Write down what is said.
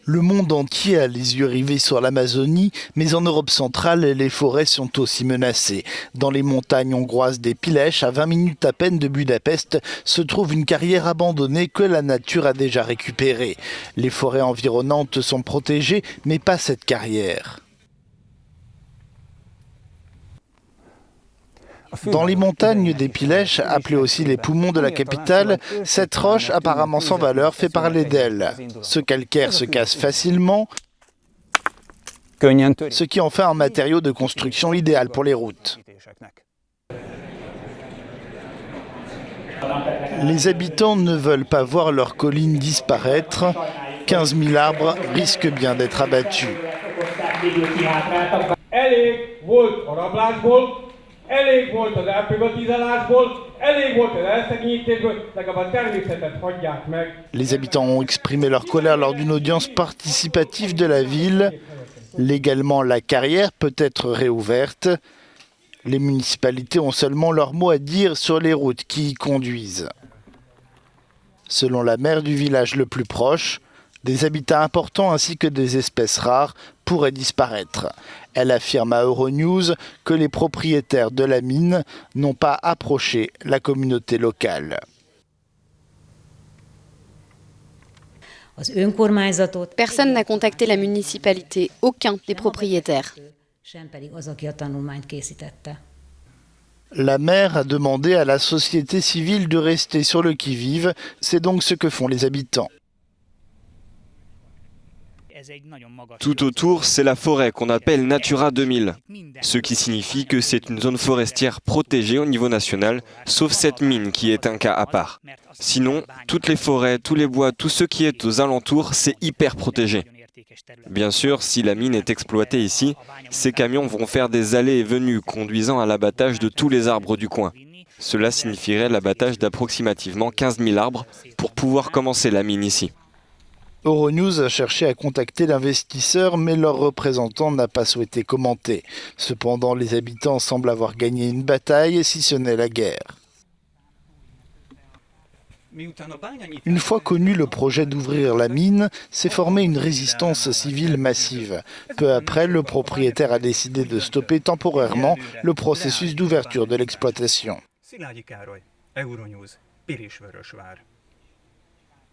Le monde entier a les yeux rivés sur l'Amazonie, mais en Europe centrale, les forêts sont aussi menacées. Dans les montagnes hongroises des Pilesh, à 20 minutes à peine de Budapest, se trouve une carrière abandonnée que la nature a déjà récupérée. Les forêts environnantes sont protégées, mais pas cette carrière. Dans les montagnes des Pilesh, appelées aussi les poumons de la capitale, cette roche apparemment sans valeur fait parler d'elle. Ce calcaire se casse facilement, ce qui en fait un matériau de construction idéal pour les routes. Les habitants ne veulent pas voir leurs collines disparaître. 15 000 arbres risquent bien d'être abattus. Les habitants ont exprimé leur colère lors d'une audience participative de la ville. Légalement, la carrière peut être réouverte. Les municipalités ont seulement leur mot à dire sur les routes qui y conduisent. Selon la maire du village le plus proche, des habitats importants ainsi que des espèces rares pourraient disparaître. Elle affirme à Euronews que les propriétaires de la mine n'ont pas approché la communauté locale. Personne n'a contacté la municipalité, aucun des propriétaires. La maire a demandé à la société civile de rester sur le qui-vive, c'est donc ce que font les habitants. Tout autour, c'est la forêt qu'on appelle Natura 2000, ce qui signifie que c'est une zone forestière protégée au niveau national, sauf cette mine qui est un cas à part. Sinon, toutes les forêts, tous les bois, tout ce qui est aux alentours, c'est hyper protégé. Bien sûr, si la mine est exploitée ici, ces camions vont faire des allées et venues conduisant à l'abattage de tous les arbres du coin. Cela signifierait l'abattage d'approximativement 15 000 arbres pour pouvoir commencer la mine ici. Euronews a cherché à contacter l'investisseur, mais leur représentant n'a pas souhaité commenter. Cependant, les habitants semblent avoir gagné une bataille, si ce n'est la guerre. Une fois connu le projet d'ouvrir la mine, s'est formée une résistance civile massive. Peu après, le propriétaire a décidé de stopper temporairement le processus d'ouverture de l'exploitation.